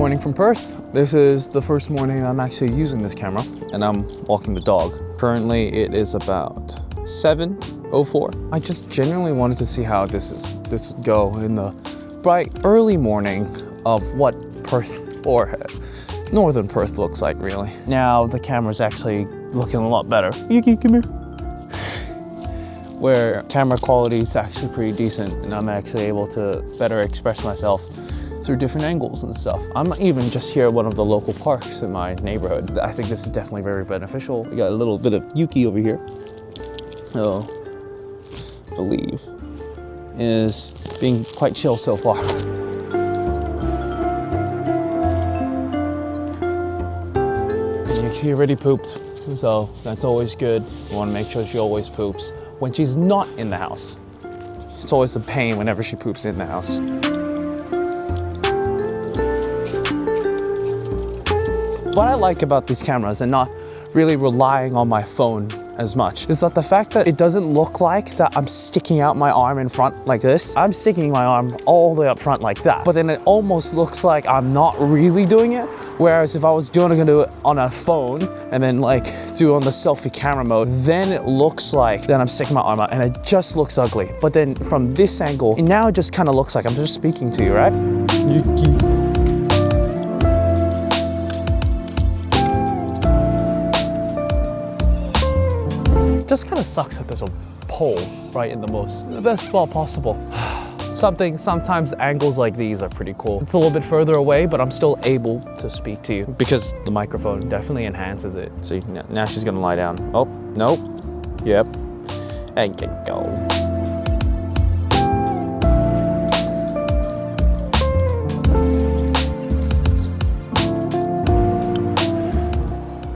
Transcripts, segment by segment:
morning from Perth. This is the first morning I'm actually using this camera, and I'm walking the dog. Currently it is about 7:04. I just genuinely wanted to see how this would go in the bright early morning of what Perth or northern Perth looks like, really. Now the camera's actually looking a lot better. Yuki, come here. Where camera quality is actually pretty decent, and I'm actually able to better express myself through different angles and stuff. I'm even just here at one of the local parks in my neighborhood. I think this is definitely very beneficial. We got a little bit of Yuki over here. Oh, I believe is being quite chill so far. Yuki already pooped, so that's always good. You want to make sure she always poops when she's not in the house. It's always a pain whenever she poops in the house. What I like about these cameras and not really relying on my phone as much is that the fact that it doesn't look like that I'm sticking out my arm in front like this. I'm sticking my arm all the way up front like that, but then it almost looks like I'm not really doing it. Whereas if I was gonna do it on a phone and then like do it on the selfie camera mode, then it looks like that I'm sticking my arm out and it just looks ugly. But then from this angle, now it just kind of looks like I'm just speaking to you, right? Yuki. Just kind of sucks that there's a pole right in the best spot possible. Sometimes angles like these are pretty cool. It's a little bit further away, but I'm still able to speak to you because the microphone definitely enhances it. See, now she's gonna lie down. Oh, nope, yep, and get go.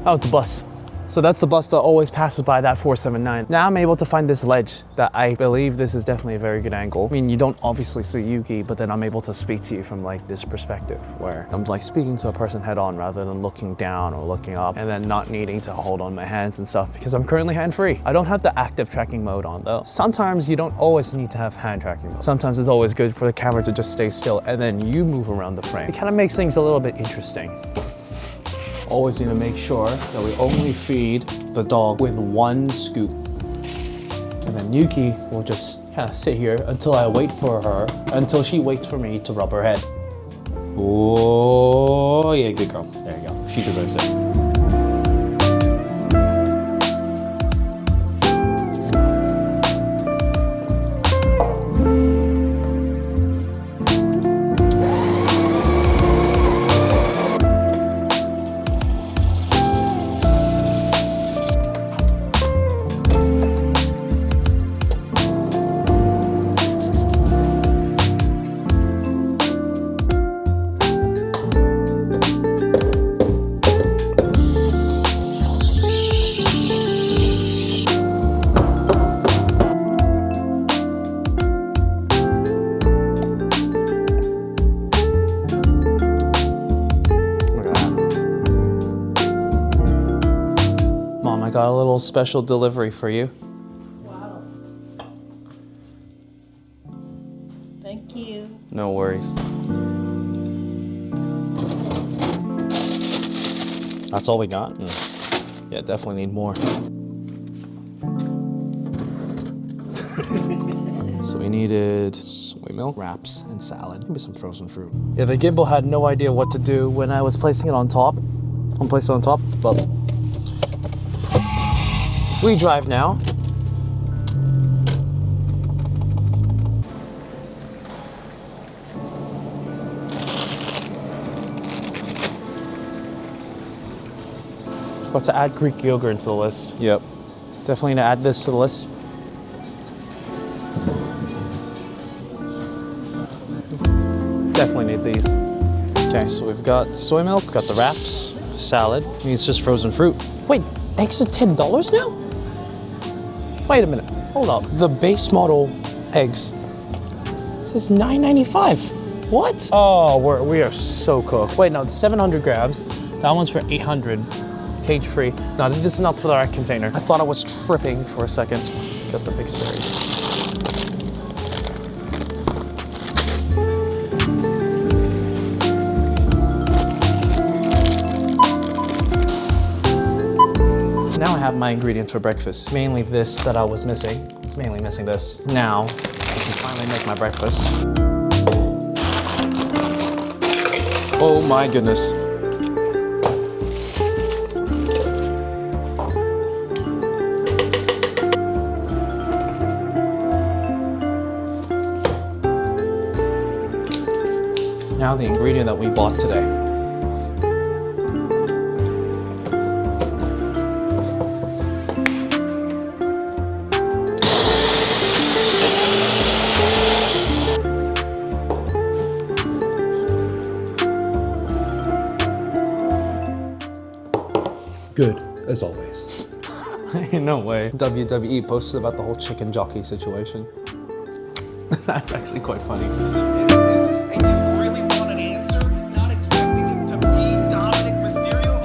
That was the bus. So that's the bus that always passes by that 479. Now I'm able to find this ledge that I believe this is definitely a very good angle. I mean, you don't obviously see Yuki, but then I'm able to speak to you from like this perspective where I'm like speaking to a person head on rather than looking down or looking up and then not needing to hold on my hands and stuff because I'm currently hand-free. I don't have the active tracking mode on though. Sometimes you don't always need to have hand tracking mode. Sometimes it's always good for the camera to just stay still and then you move around the frame. It kind of makes things a little bit interesting. Always need to make sure that we only feed the dog with one scoop. And then Yuki will just kind of sit here until I wait for her, until she waits for me to rub her head. Oh, yeah, good girl. There you go. She deserves it. Got a little special delivery for you. Wow. Thank you. No worries. That's all we got? Yeah, definitely need more. So we needed soy milk, wraps, and salad. Maybe some frozen fruit. Yeah, the gimbal had no idea what to do when I was placing it on top. I'm placing it on top, but we drive now. About to add Greek yogurt into the list. Yep. Definitely need to add this to the list. Definitely need these. Okay, so we've got soy milk, got the wraps, salad. Needs just frozen fruit. Wait, extra $10 now? Wait a minute, hold up. The base model eggs, it says $9.95. What? Oh, we are so cooked. Wait, no, it's 700 grams. That one's for 800, cage free. No, this is not for the right container. I thought I was tripping for a second. Got the mixed berries. have my ingredients for breakfast. Mainly this that I was missing. It's mainly missing this. Now, I can finally make my breakfast. Oh my goodness. Now the ingredient that we bought today. Good, as always. No way. WWE posted about the whole chicken jockey situation. That's actually quite funny. Submitted this, and you really want an answer, not expecting it to be Dominic Mysterio?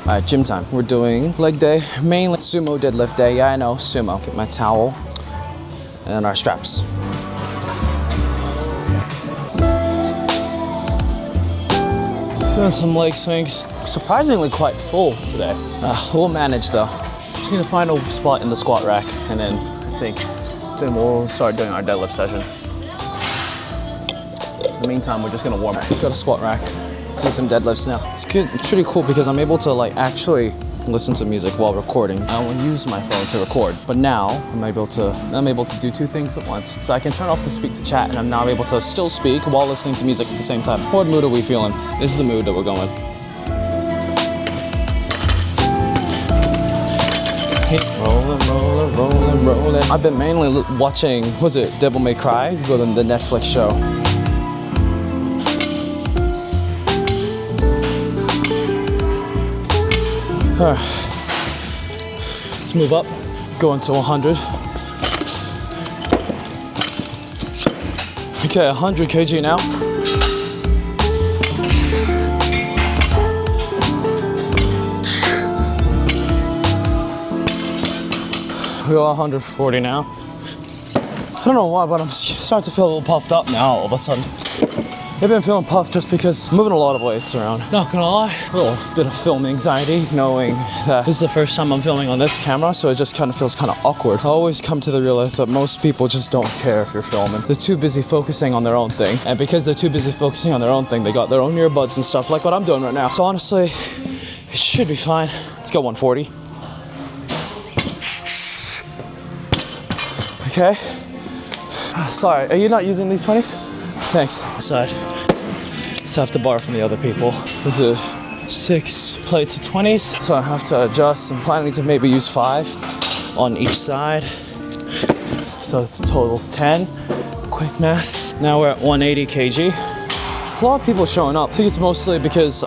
All right, gym time. We're doing leg day, mainly sumo deadlift day. Yeah, I know, sumo. Get my towel and our straps. Doing some leg swings. Surprisingly quite full today. We'll manage though. Just need to find a spot in the squat rack, and then I think then we'll start doing our deadlift session. In the meantime, we're just gonna warm up. Got a squat rack. Let's do some deadlifts now. It's good. It's pretty cool because I'm able to like actually listen to music while recording. I will use my phone to record, but now I'm able to do two things at once. So I can turn off the speak to chat, and I'm now able to still speak while listening to music at the same time. What mood are we feeling? This is the mood that we're going. Rolling, rolling, rolling, rolling. I've been mainly watching, was it Devil May Cry, the Netflix show. Let's move up, go into 100. Okay, 100 kg now. We go 140 now. I don't know why, but I'm starting to feel a little puffed up now all of a sudden. I've been feeling puffed just because I'm moving a lot of weights around. Not gonna lie, a little bit of film anxiety, knowing that this is the first time I'm filming on this camera, so it just kind of feels kind of awkward. I always come to the realize that most people just don't care if you're filming. They're too busy focusing on their own thing, and because they're too busy focusing on their own thing, they got their own earbuds and stuff like what I'm doing right now. So honestly, it should be fine. Let's go 140. Okay. Sorry, are you not using these 20s? Thanks. Side. So I have to borrow from the other people. There's 6 plates of 20s, so I have to adjust. I'm planning to maybe use 5 on each side. So it's a total of 10. Quick maths. Now we're at 180 kg. There's a lot of people showing up. I think it's mostly because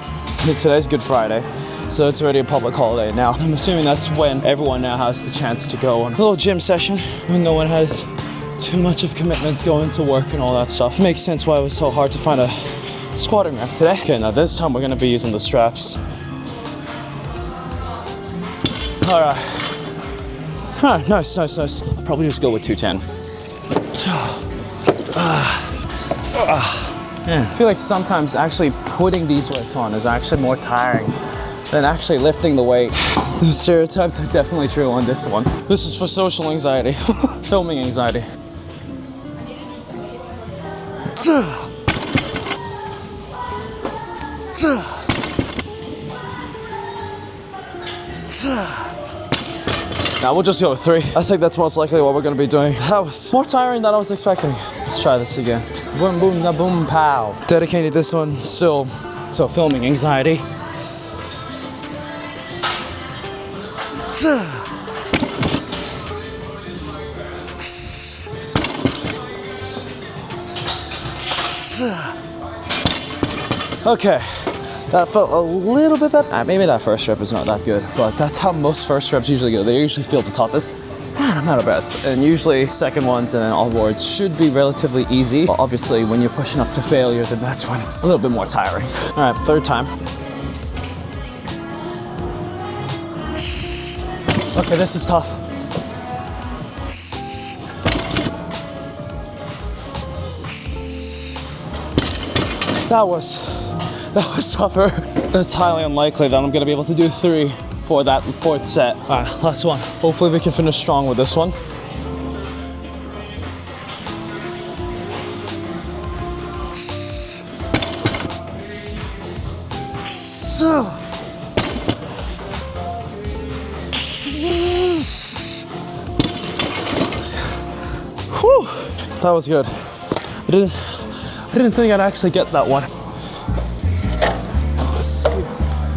today's Good Friday, so it's already a public holiday now. I'm assuming that's when everyone now has the chance to go on a little gym session when no one has too much of commitments going to work and all that stuff. Makes sense why it was so hard to find a squatting rack today. Okay, now this time we're gonna be using the straps. All right. Huh, nice. I'll probably just go with 210. Yeah. I feel like sometimes actually putting these weights on is actually more tiring than actually lifting the weight. The stereotypes are definitely true on this one. This is for social anxiety, filming anxiety. Now we'll just go with 3. I think that's most likely what we're gonna be doing. That was more tiring than I was expecting. Let's try this again. Boom, boom, da boom, pow. Dedicated this one still to filming anxiety. Okay, that felt a little bit better. Maybe that first rep is not that good, but that's how most first reps usually go. They usually feel the toughest. Man, I'm out of breath. And usually second ones and then onwards should be relatively easy. But obviously when you're pushing up to failure, then that's when it's a little bit more tiring. All right, third time. Okay, this is tough. That was tougher. It's highly unlikely that I'm gonna be able to do 3 for that 4th set. All right, last one. Hopefully we can finish strong with this one. Whew, that was good. I didn't think I'd actually get that one.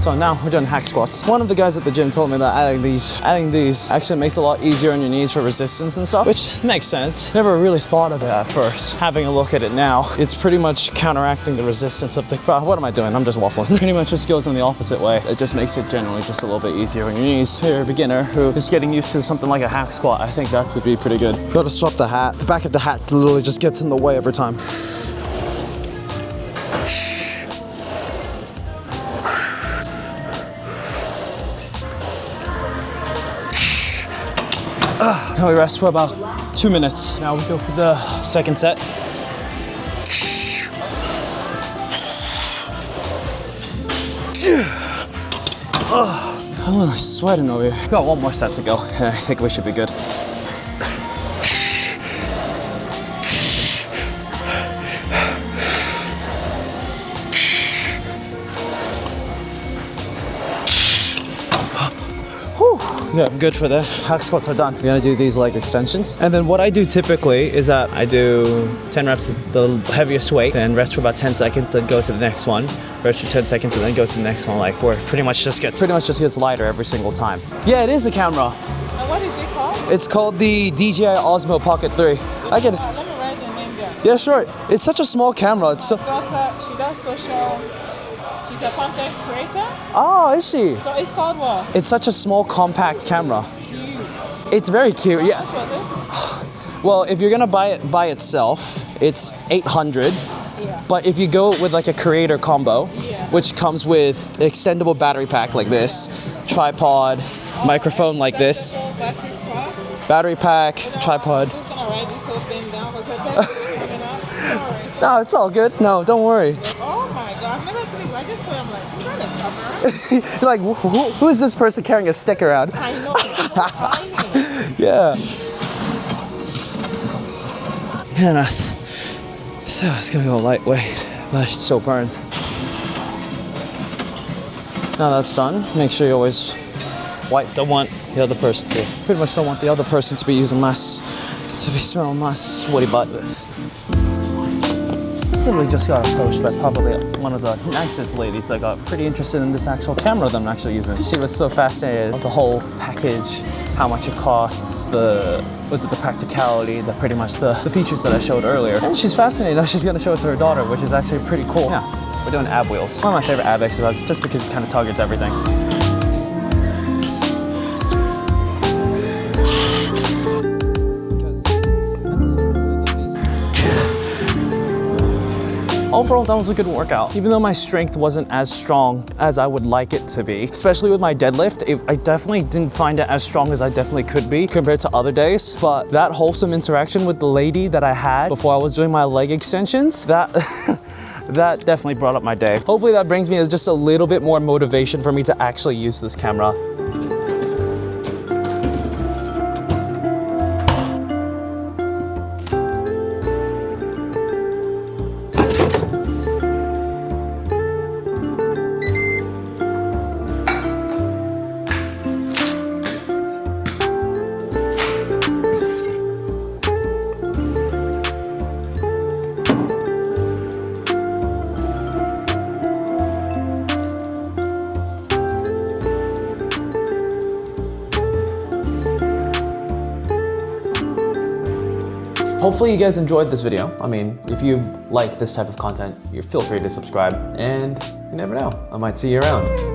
So now we're doing hack squats. One of the guys at the gym told me that adding these actually makes it a lot easier on your knees for resistance and stuff, which makes sense. Never really thought of it at first. Having a look at it now, it's pretty much counteracting the resistance of the, what am I doing? I'm just waffling. Pretty much just goes in the opposite way. It just makes it generally just a little bit easier on your knees. If you're a beginner who is getting used to something like a hack squat, I think that would be pretty good. Gotta swap the hat. The back of the hat literally just gets in the way every time. Now we rest for about 2 minutes. Now we go for the second set. I'm really sweating over here. Got 1 more set to go, and I think we should be good. Yeah, I'm good for the hack squats are done. We're gonna do these leg extensions. And then what I do typically is that I do 10 reps of the heaviest weight, then rest for about 10 seconds, then go to the next one, rest for 10 seconds, and then go to the next one, like where it pretty much just gets lighter every single time. Yeah, it is a camera. And what is it called? It's called the DJI OSMO Pocket 3. I can. Let me write the name down. Yeah, sure. It's such a small camera. It's so. My daughter, she does social. She's a content creator. Oh, is she? So it's called what? It's such a small, compact camera. Cute. It's very cute. Yeah. How much was this? Well, if you're gonna buy it by itself, it's 800. Yeah. But if you go with like a creator combo, Yeah. which comes with extendable battery pack like this, tripod, microphone like this, battery pack, tripod. I'm just gonna write this whole thing down because I bet you know. Sorry. No, it's all good. No, don't worry. Oh my God, I've never seen it. I just saw it. I'm like, you got a camera? You're like, who is this person carrying a stick around? I know. It's so tiny. Yeah. Man, so it's gonna go lightweight, but it still burns. Now that's done, make sure you always wipe. Don't want the other person to, pretty much don't want the other person to be using to be smelling my sweaty butt. This. Literally just got approached by probably one of the nicest ladies that got pretty interested in this actual camera that I'm actually using. She was so fascinated with the whole package, how much it costs, the practicality, pretty much the features that I showed earlier. And she's fascinated. Now she's gonna show it to her daughter, which is actually pretty cool. Yeah, we're doing ab wheels. One of my favorite ab exercises just because it kind of targets everything. Overall, that was a good workout. Even though my strength wasn't as strong as I would like it to be, especially with my deadlift, I definitely didn't find it as strong as I definitely could be compared to other days. But that wholesome interaction with the lady that I had before I was doing my leg extensions, that definitely brought up my day. Hopefully that brings me just a little bit more motivation for me to actually use this camera. hopefully you guys enjoyed this video. I mean, if you like this type of content, you feel free to subscribe, and you never know, I might see you around.